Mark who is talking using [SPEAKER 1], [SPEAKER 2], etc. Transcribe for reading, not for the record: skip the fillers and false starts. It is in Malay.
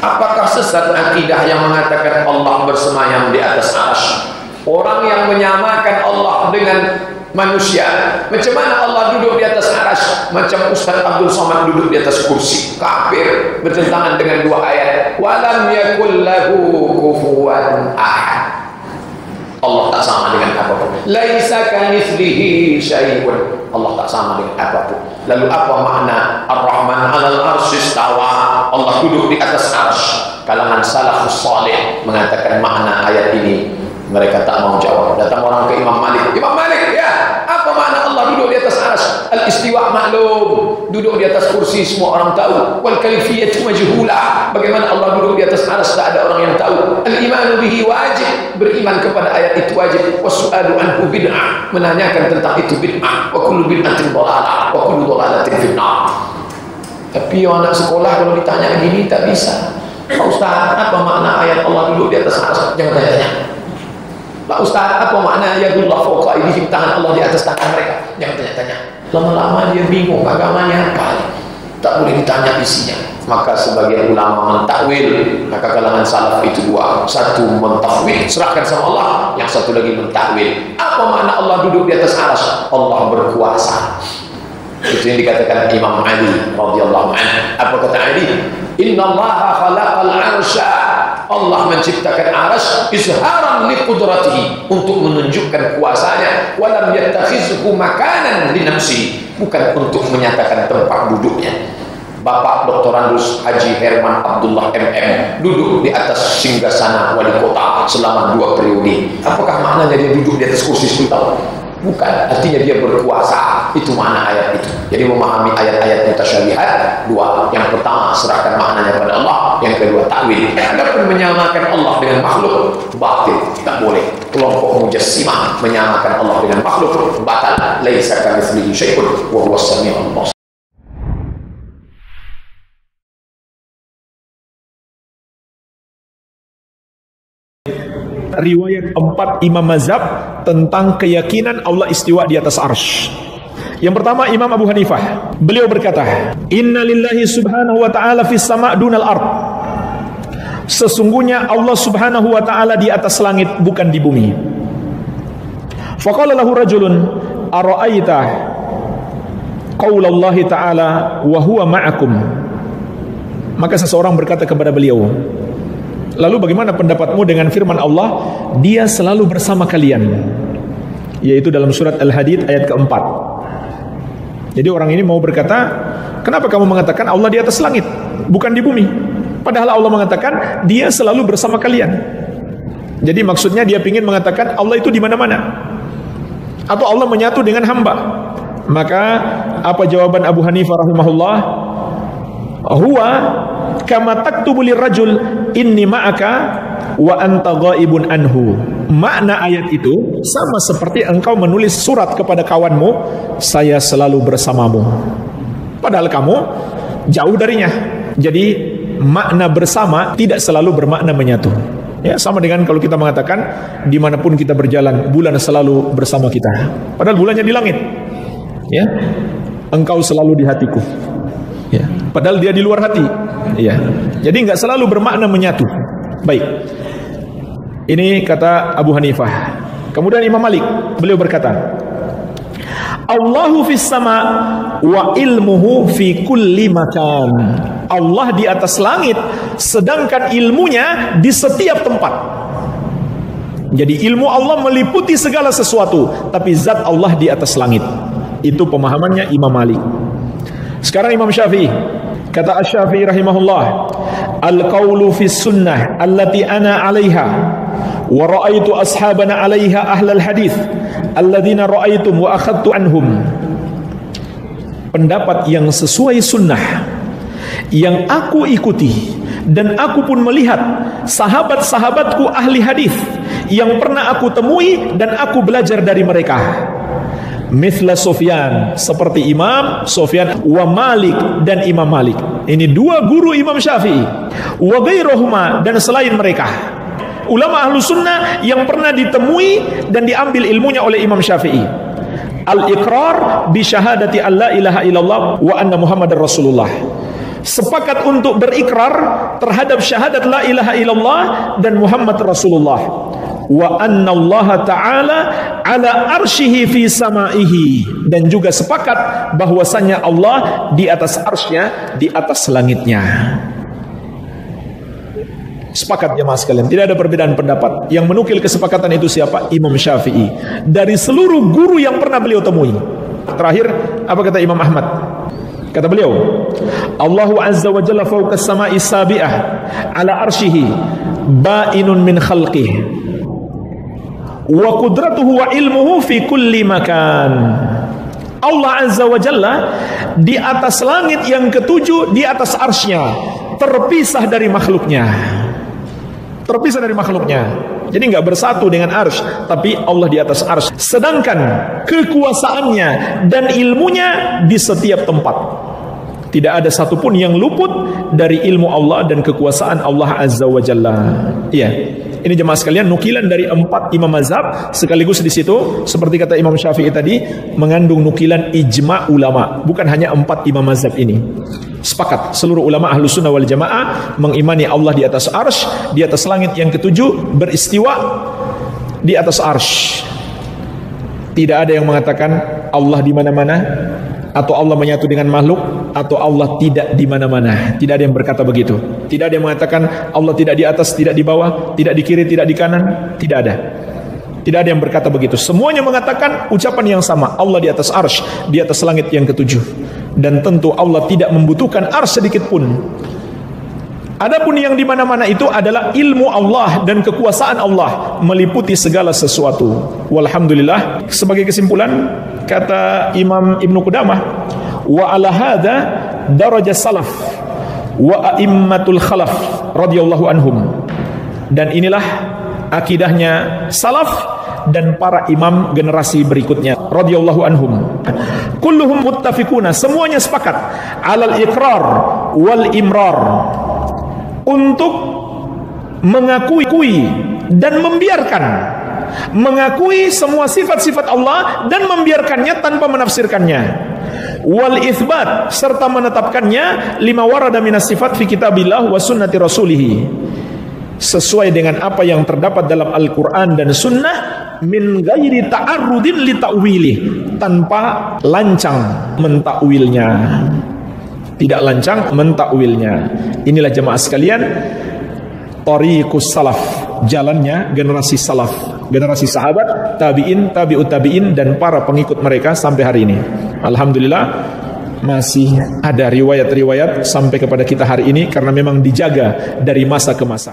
[SPEAKER 1] Apakah sesat akidah yang mengatakan Allah bersemayam di atas arsy? Orang yang menyamakan Allah dengan manusia, macam mana Allah duduk di atas arsy? Macam Ustaz Abdul Somad duduk di atas kursi. Kafir, bertentangan dengan dua ayat. Walam yakul lahu kufuwan ahad. Allah tak sama dengan apapun. Laisa kamitslihi syai'un. Allah tak sama dengan apapun. Lalu apa makna Ar-Rahman 'alal arsy istawa? Allah duduk di atas arsy. Kalangan salafus salih mengatakan makna ayat ini. Mereka tak mau jawab. Datang orang ke Imam Malik. Imam Malik, ya, apa makna Allah duduk di atas arsy? Al-istiwa maklum, duduk di atas kursi semua orang tahu. Wal kaifiyatu majhula, bagaimana Allah duduk di atas arsy tak ada orang yang tahu. Al-imanu bihi wajib, beriman kepada ayat itu wajib. Wasu'alu anhu bid'ah, menanyakan tentang itu bid'ah. Wa kullu bid'atin dhalalah, wa kullu dhalalatin finnar. Tapi anak sekolah kalau ditanya begini tak bisa. Pak Ustaz, apa makna ayat Allah duduk di atas arsy? Jangan tanya-tanya. Pak Ustaz, apa makna yadullah fawqa aydihim, tangan Allah di atas tangan mereka? Jangan tanya-tanya. Lama-lama dia bingung agamanya apa. Tak boleh ditanya isinya. Maka sebagian ulama mentakwil. Maka kalangan salaf itu dua. Satu mentafwid, serahkan sama Allah. Yang satu lagi mentakwil. Apa makna Allah duduk di atas arsy? Allah berkuasa. Itu yang dikatakan Imam Ali radhiyallahu anhu. Apa kata Ali? Innallaha khalaqal arsya. Allah menciptakan arsy izharan liqudratihi, untuk menunjukkan kuasanya. Walam yattakhizhu makanan li nafsihi, bukan untuk menyatakan tempat duduknya. Bapak Dr. Andus Haji Herman Abdullah MM duduk di atas singgasana wali kota selama 2 periode. Apakah maknanya dia duduk di atas kursi 10 tahun? Bukan, artinya dia berkuasa. Itu makna ayat itu. Jadi memahami ayat-ayat mutasyabihat dua. Yang pertama serahkan maknanya pada Allah, yang kedua takwil. Adapun menyamakan Allah dengan makhluk batil, tak boleh. Kelompok mujassimah menyamakan Allah dengan makhluk batal. Laisa kamitslihi syai'un wa huwas samiul basir.
[SPEAKER 2] Riwayat 4 Imam Mazhab tentang keyakinan Allah istiwa di atas arsy. Yang pertama Imam Abu Hanifah, beliau berkata, Inna lillahi subhanahu wa ta'ala fis sama' dunal ard. Sesungguhnya Allah subhanahu wa ta'ala di atas langit, bukan di bumi. Faqala lahu rajulun ara'aita qaulallahi ta'ala wa huwa ma'akum. Maka seseorang berkata kepada beliau, lalu bagaimana pendapatmu dengan firman Allah, dia selalu bersama kalian, yaitu dalam surat Al-Hadid ayat keempat. Jadi orang ini mau berkata, kenapa kamu mengatakan Allah di atas langit, bukan di bumi? Padahal Allah mengatakan dia selalu bersama kalian. Jadi maksudnya dia ingin mengatakan Allah itu di mana-mana, atau Allah menyatu dengan hamba. Maka apa jawaban Abu Hanifah rahimahullah? Huwa kama taktubu lirrajul inni ma'aka wa anta ghaibun anhu. Makna ayat itu sama seperti engkau menulis surat kepada kawanmu, saya selalu bersamamu, padahal kamu jauh darinya. Jadi makna bersama tidak selalu bermakna menyatu. Ya, sama dengan kalau kita mengatakan dimanapun kita berjalan, bulan selalu bersama kita, padahal bulannya di langit. Ya, engkau selalu di hatiku. Ya, padahal dia di luar hati. Ya, jadi nggak selalu bermakna menyatu. Baik, ini kata Abu Hanifah. Kemudian Imam Malik, beliau berkata, Allahu fis sama wa ilmuhu fi kulli makan. Allah di atas langit, sedangkan ilmunya di setiap tempat. Jadi ilmu Allah meliputi segala sesuatu, tapi zat Allah di atas langit. Itu pemahamannya Imam Malik. Sekarang Imam Syafi'i, kata Asy-Syafi'i rahimahullah, al-qawlu fis sunnah allati ana 'alaiha wa ra'aitu ashabana 'alaiha ahlal hadis alladzina ra'aitum wa akhadtu anhum. Pendapat yang sesuai sunnah yang aku ikuti dan aku pun melihat sahabat-sahabatku ahli hadis yang pernah aku temui dan aku belajar dari mereka. Mithla Sufyan, seperti Imam Sufyan, wa Malik, dan Imam Malik. Ini dua guru Imam Syafi'i. Wa ghairuhuma, dan selain mereka, ulama ahlu sunnah yang pernah ditemui dan diambil ilmunya oleh Imam Syafi'i. Al-iqrar bi syahadati alla ilaha illallah wa anna Muhammadar Rasulullah. Sepakat untuk berikrar terhadap syahadat la ilaha illallah dan Muhammad Rasulullah. Wa anna Allah ta'ala ala arsyihi fi samaihi, dan juga sepakat bahwasanya Allah di atas arsy-Nya, di atas langitnya. Sepakat jemaah sekalian, tidak ada perbedaan pendapat. Yang menukil kesepakatan itu siapa? Imam Syafi'i. Dari seluruh guru yang pernah beliau temui. Terakhir, apa kata Imam Ahmad? Kata beliau, Allahu azza wa jalla fawqa as-sama'i sabi'ah ala arsyihi ba'inun min khalqihi wa qudratuhu wa ilmuhu fi kulli makan. Allah azza wa jalla di atas langit yang ketujuh, di atas arsy-Nya, terpisah dari makhluknya. Terpisah dari makhluknya. Jadi nggak bersatu dengan arsy, tapi Allah di atas arsy. Sedangkan kekuasaannya dan ilmunya di setiap tempat. Tidak ada satupun yang luput dari ilmu Allah dan kekuasaan Allah azza wa jalla. Iya. Ini jemaah sekalian nukilan dari 4 imam mazhab, sekaligus di situ seperti kata Imam Syafi'i tadi mengandung nukilan ijma' ulama. Bukan hanya 4 imam mazhab ini. Sepakat seluruh ulama Ahlus Sunnah wal Jamaah mengimani Allah di atas arsy, di atas langit yang ketujuh, beristiwa di atas arsy. Tidak ada yang mengatakan Allah di mana-mana, atau Allah menyatu dengan makhluk, atau Allah tidak di mana-mana. Tidak ada yang berkata begitu. Tidak ada yang mengatakan Allah tidak di atas, tidak di bawah, tidak di kiri, tidak di kanan. Tidak ada. Tidak ada yang berkata begitu. Semuanya mengatakan ucapan yang sama. Allah di atas arsy, di atas langit yang ketujuh. Dan tentu Allah tidak membutuhkan arsy sedikit pun. Adapun yang di mana-mana itu adalah ilmu Allah dan kekuasaan Allah meliputi segala sesuatu. Walhamdulillah. Sebagai kesimpulan, kata Imam Ibnu Qudamah, wa ala hadza daraja salaf wa a'immatul khalaf radhiyallahu anhum. Dan inilah akidahnya salaf dan para imam generasi berikutnya radhiyallahu anhum. Kulluhum muttafiquna, semuanya sepakat alal iqrar wal imrar, untuk mengakui dan membiarkan, mengakui semua sifat-sifat Allah dan membiarkannya tanpa menafsirkannya. Wal itsbat, serta menetapkannya lima warada minas sifat fi kitabillah wa sunnati rasulih, sesuai dengan apa yang terdapat dalam Al-Quran dan Sunnah, min ghairi ta'arrudin li ta'wilih, tanpa lancang mentakwilnya. Tidak lancang mentakwilnya. Inilah jemaah sekalian thariqus salaf, jalannya generasi salaf, generasi sahabat, tabi'in, tabi'ut tabi'in, dan para pengikut mereka sampai hari ini. Alhamdulillah masih ada riwayat-riwayat sampai kepada kita hari ini, karena memang dijaga dari masa ke masa.